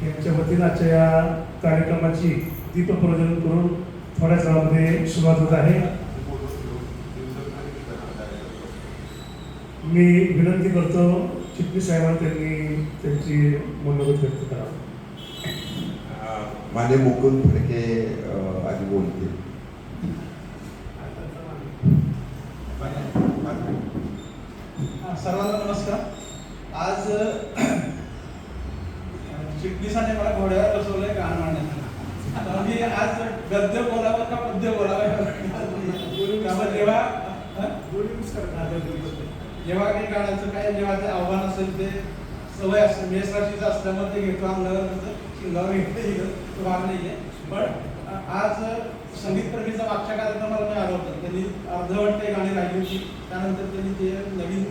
यांच्या वतीनं आजच्या या कार्यक्रमाची दीपप्रज्वलन करून थोड्याच वेळामध्ये सुरुवात होत आहे. मी विनंती करतो चिटणीस साहेबांना त्यांनी त्यांची मनोगत व्यक्त करावं. मान्य मुकुंद फडके आधी बोलतील. सर्वांना नमस्कार. आज चिटणीसाने मला घोड्यावर बसवलंय गाणं म्हणण्याचं. मी आज गद्य बोलावं का पद्य बोलावं जेव्हा काही गाण्याचं काय जेव्हा ते आव्हान असेल ते सवय असेल मेष राशीचं असल्यामुळे ते घेतो अंगावर शिंगावर घेतो भाग नाही आहे. पण आज संगीतप्रेमीचा मागच्या कार्यक्रमाला मी आलो होतो. त्यांनी अर्धवट ते गाणी राहिली होती. त्यानंतर त्यांनी ते नवीन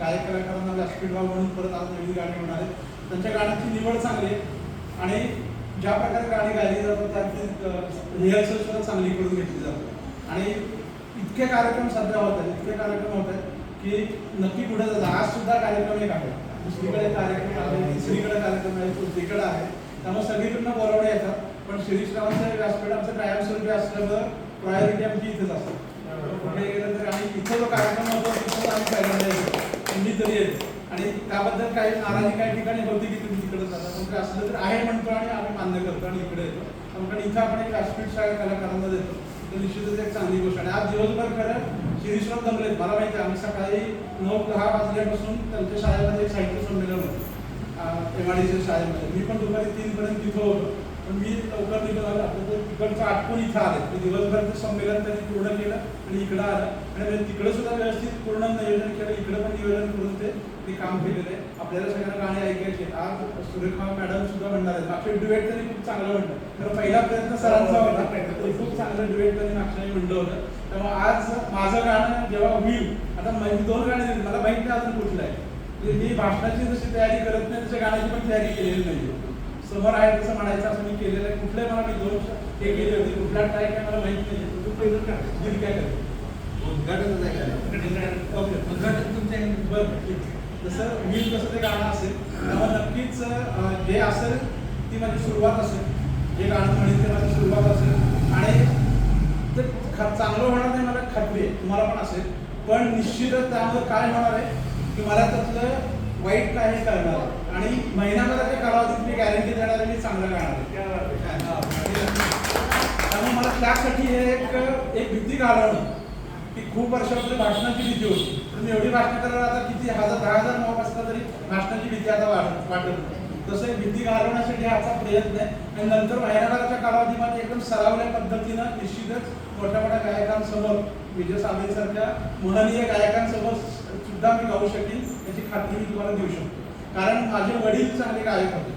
गायक कलाकारांना व्यासपीठ व्हावं म्हणून परत आज नवीन गाणी होणार आहेत. त्यांच्या गाण्याची निवड चांगली आहे आणि ज्या प्रकारे गाणी गायली जातात त्यातली रिहर्सल सुद्धा चांगली करून घेतली जाते. आणि इतके कार्यक्रम सध्या होत आहेत, इतके कार्यक्रम होत आहेत की नक्की कुठे जातात. आज सुद्धा कार्यक्रम एक आहे, दुसरीकडे कार्यक्रम आहे, तिसरीकडे कार्यक्रम आहे, चौथीकडे आहे. त्यामुळे सगळीकडनं बोलावणे येतात. पण शिरीषरावांचं व्यासपीठ आमचं कायमस्वरूपी असल्यामुळं प्रायोरिटी आमची इथेच असते. कुठे गेलं तर आणि इथं जो कार्यक्रम होतो तिथं आम्ही पहिल्यांदा येतो, मी तरी येतो. आणि त्याबद्दल काही नाराजी काही ठिकाणी होती की तुम्ही तिकडे जाता, पण ते असलं तर आहे म्हणतो आणि आम्ही मान्य करतो आणि इकडे येतो. कारण इथं आपण एक व्यासपीठ कलाकारांना देतो, तर निश्चितच एक चांगली गोष्ट. आणि आज दिवसभर खरं शिरीषराव जमलेत. मला माहिती आहे आम्ही सकाळी 9-10 वाजल्यापासून त्यांच्या शाळेमध्ये एक साहित्य संमेलन होतं MIDC शाळेमध्ये. मी पण दुपारी 3 पर्यंत तिथं होतो. पण मी लवकर निघून आलो. आता ते तिकडचं आटपून इथं आले. ते दिवसभरचं संमेलन त्यांनी पूर्ण केलं आणि इकडं आलं आणि तिकडं सुद्धा व्यवस्थित पूर्ण नियोजन केलं. इकडं पण नियोजन करून ते काम केलेलं आहे. आपल्याला सगळ्यांना गाणे ऐकायचे. आज सुरेखा मॅडम सुद्धा म्हणणार आहेत. मागच्या डिबेट त्यांनी खूप चांगलं म्हणलं. तर पहिला प्रयत्न सरांचा होता. खूप चांगलं डिबेट त्यांनी मागच्या म्हणलं होतं. त्यामुळे आज माझं गाणं जेव्हा होईल, आता मी 2 गाणी दिली, मला माहित नाही अजून कुठलं आहे. मी भाषणाची जशी तयारी करत नाही तशा गाण्याची पण तयारी केलेली नाही. समोर आहे तसं म्हणायचं असं मी केलेलं आहे. कुठले मला मी 2 हे केली होती, कुठला ट्राय काय मला माहित नाही. तुम्ही काय करतो उद्घाटन तुमच्या बरं जसं होईल तसं ते गाणं असेल. त्यामुळे नक्कीच जे असेल ती माझी सुरुवात असेल. जे गाणं म्हणेल ते माझी सुरुवात असेल आणि ते चांगलं होणार नाही मला खात्री आहे, तुम्हाला पण असेल. पण निश्चितच त्यामुळे काय होणार आहे की मला त्यातलं वाईट काय हे कळणार आहे आणि महिनाभराच्या कालावधीत मी गॅरंटी देणार आहे मी चांगलं गाणार आहे. त्यामुळे मला त्यासाठी हे एक भीती घालवणं की खूप वर्षापूर्वी भाषणाची भीती होती. पण मी एवढी भाषण करायला आता किती 1000 मार्क असला तरी भाषणाची भीती आता वाटत नाही. तसं एक भीती घालवण्यासाठी हाचा प्रयत्न आहे. आणि नंतर महिनाभराच्या कालावधीमध्ये एकदम सरावल्या पद्धतीनं निश्चितच मोठ्या मोठ्या गायकांसमोर विजय सावंतसारख्या महनीय गायकांसमोर सुद्धा मी गाऊ शकेन याची खात्री मी तुम्हाला देऊ शकतो. कारण माझे वडील चांगले गायक होते,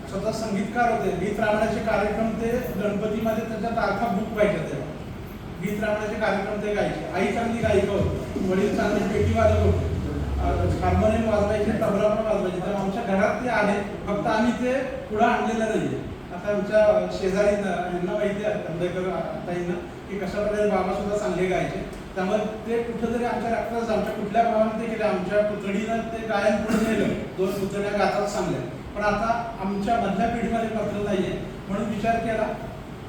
स्वतः संगीतकार होते. गीत रामायणाचे कार्यक्रम ते गणपतीमध्ये त्याच्या तारखा बुक व्हायच्या. तेव्हा गीत रामायणाचे कार्यक्रम ते गायचे. आई चांगली गायिका होती, वडील चांगले पेटी वादक होते, हार्मोनियम वाजवायचे, तबला पण वाजवायचे. तर आमच्या घरात ते आहे, फक्त आम्ही ते पुढे आणलेलं नाहीये. आता आमच्या शेजारी यांना माहिती आहे तंदेकर ताईंना की कशा प्रकारे बाबा सुद्धा चांगले गायचे. त्यामुळे ते कुठंतरी आमच्या रक्तातच आमच्या कुठल्या भावाने ते केले. आमच्या पुतळीनं ते गायन पुढे नेलं, 2 पुतळ्या गातात चांगल्या. पण आता आमच्या मधल्या पिढीमध्ये मात्र नाहीये. म्हणून विचार केला,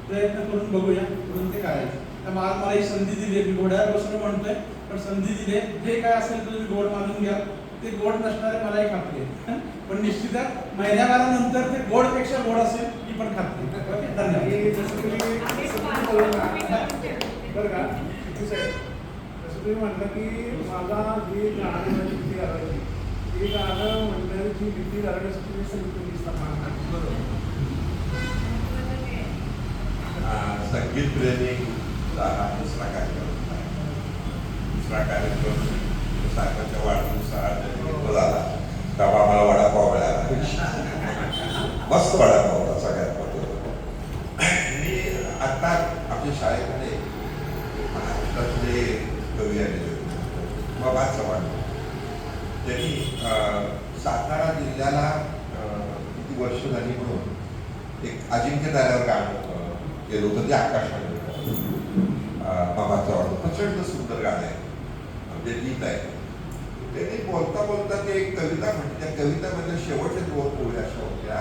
प्रयत्न करून बघूया म्हणून ते करायचं. त्यामुळे आज मला ही संधी दिली. मी घोड्यावर बसून म्हणतोय पण संधी दिली. जे काय असेल तुम्ही गोड मानून घ्या. ते गोड नसणारे मलाही खात्री आहे, पण निश्चितच महिन्याभरानंतर ते गोडपेक्षा गोड असेल ही पण खात्री. ओके, धन्यवाद. बरं का जसं तुम्ही म्हटलं की माझा जी गाणं भीती घालायची ती गाणं म्हणण्याची भीती घालण्यासाठी तुम्ही संगीत संगीत प्रेमी दुसरा कार्यक्रम सारखाच्या वाढदिवसाला झाला तेव्हा आम्हाला वडापाव मिळाला. मस्त वडापाव होता सगळ्यात महत्त्वाचा. आणि आता आपल्या शाळेमध्ये महाराष्ट्रातले कवी आलेले होते बाबा चव्हाण. त्यांनी सातारा जिल्ह्याला किती वर्ष झाली म्हणून एक अजिंक्य ताऱ्यावर गाणं केलं होतं. ते आकाशवाणी बाबा चव्हाण प्रचंड सुंदर गाणं आहे, म्हणजे गीत आहे. त्यांनी बोलता बोलता ते एक कविता म्हणते. त्या कवितामधल्या शेवटच्या 2 ओळी अशा होत्या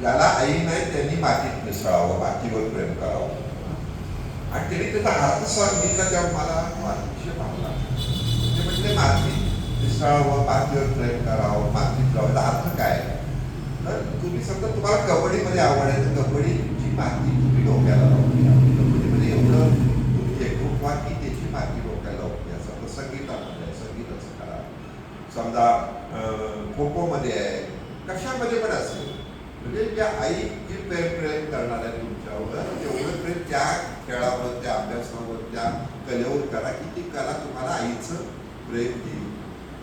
ज्याला आई नाही त्यांनी मातीत मिसळावं, मातीवर प्रेम करावं. आणि त्यांनी त्याचा अर्थ सांगितला तेव्हा मला अतिशय भावला. ते म्हणजे मातीत मिसळावं, मातीवर प्रेम करावं, मातीत राहावं, अर्थ काय? तर तुम्ही समजा तुम्हाला कबड्डीमध्ये आवड आहे तर कबड्डीची माती तुम्ही डोक्याला लावून घ्या. कबड्डीमध्ये एवढं तुम्ही एकरूप व्हा की त्याची माती डोक्याला लावून घ्या. समजा संगीतामध्ये संगीताचं करा, समजा खो खोमध्ये आहे, कशामध्ये पण असेल. म्हणजे ज्या आई जी प्रेम करणार आहे तुमच्यावर तेवढं प्रेम त्या खेळावर, त्या अभ्यासावर, त्या कलेवर करा की ती कला तुम्हाला आईचं प्रेम देईल.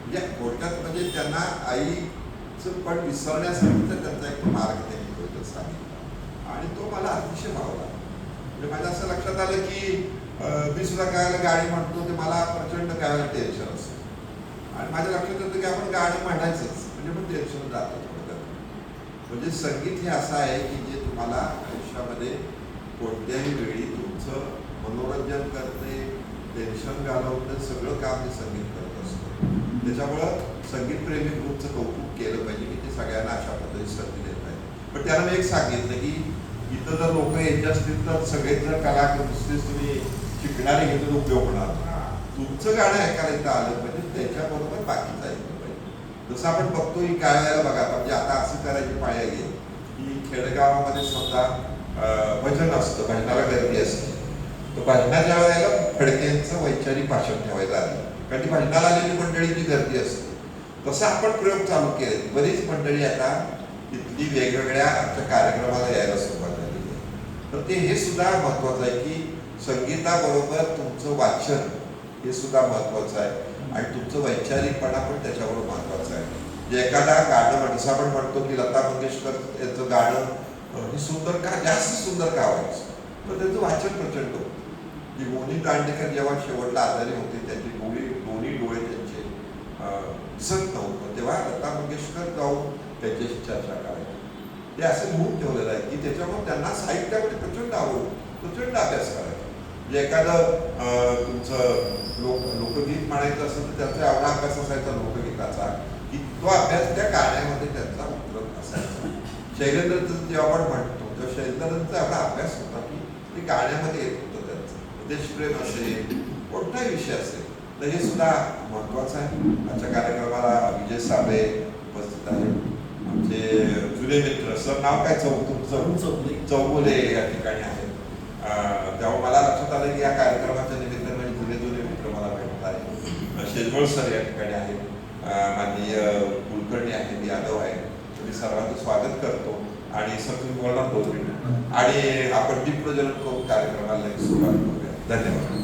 म्हणजे थोडक्यात म्हणजे त्यांना आईचं पण विसरण्यासाठीचा त्यांचा एक मार्ग त्यांनी थोडक्यात सांगितला आणि तो मला अतिशय भावला. म्हणजे माझ्या असं लक्षात आलं की मी सुद्धा काय गाणी म्हणतो ते मला प्रचंड काय टेन्शन असतं आणि माझ्या लक्षात येतं की आपण गाणं म्हणायचंच म्हणजे पण टेन्शन जातं थोडक्यात. म्हणजे संगीत हे असं आहे की जे तुम्हाला आयुष्यामध्ये कोणत्याही वेळी तुमचं मनोरंजन करते, टेन्शन घालवतं, सगळं काम ते संगीत करत असतं. त्याच्यामुळं संगीतप्रेमी ग्रुपचं कौतुक केलं पाहिजे की ते सगळ्यांना अशा पद्धतीने संधी देत आहेत. पण त्याला मी एक सांगितलं की इथं जर लोक यायचे असतील तर सगळेच जर कलाकार नुसतेच तुम्ही शिकणारे घेऊन उपयोग होणार. तुमचं गाणं ऐकायला इथं आलं पाहिजे, त्याच्याबरोबर बाकीचं ऐकलं पाहिजे. जसं आपण बघतो की काय वेळेला बघा म्हणजे आता असं करायची पाळी आली की खेडेगावामध्ये स्वतः भजन असतं, भजनाला गर्दी असते. तर भजनाच्या वेळेला फडक्यांचं वैचारिक भाषण ठेवायचं आलं कारण ती भजनाला आलेली मंडळीची गर्दी असते. तसं आपण प्रयोग चालू केले. बरीच मंडळी आता इथली वेगवेगळ्या आमच्या कार्यक्रमाला यायला सुरुवात झालेली आहे. तर ते हे सुद्धा महत्वाचं आहे की संगीताबरोबर तुमचं वाचन हे सुद्धा महत्वाचं आहे आणि तुमचं वैचारिकपणा पण त्याच्याबरोबर महत्वाचं आहे. जे एखादा गाणं जसं आपण म्हणतो की लता मंगेशकर यांचं गाणं हे सुंदर का जास्त सुंदर का व्हायचं तर त्यांचं वाचन प्रचंड होतं. की मोनी दांडेकर जेव्हा शेवटला आजारी होते त्यांची दोन्ही डोळे त्यांचे दिसत नव्हतं तेव्हा लता मंगेशकर जाऊन त्यांच्याशी चर्चा करायची. ते असं म्हणून ठेवलेलं आहे की त्याच्यामुळे त्यांना साहित्यामध्ये प्रचंड आवड, प्रचंड अभ्यास करायचा. म्हणजे एखादं तुमचं लोकगीत म्हणायचं असेल तर त्यांचा एवढा अभ्यास असायचा लोकगीताचा की तो अभ्यास त्या गाण्यामध्ये त्यांचा उतरत असायचा. शैलेंद्रचं जेव्हा आपण म्हणतो तेव्हा शैलेंद्रचा एवढा अभ्यास होता की ते गाण्यामध्ये येत होतं त्यांचं. देशप्रेम असेल, कोणताही विषय असेल तर हे सुद्धा महत्वाचं आहे. आजच्या कार्यक्रमाला विजय साबळे उपस्थित आहेत, आमचे जुने मित्र. सर नाव काय तुमचं? चौगुले या ठिकाणी आहेत. तेव्हा मला लक्षात आलं की या कार्यक्रमाच्या निमित्ताने म्हणजे जुने मित्र मला भेटत आहेत. शेजवळ सर या ठिकाणी आहेत, माननीय कुलकर्णी आहेत, यादव आहेत. मी सर्वांचं स्वागत करतो आणि सर तुम्ही बोलणार 2 मिनिटं आणि आपण दीप प्रज्वलन करून कार्यक्रमाला सुरुवात करूया. धन्यवाद.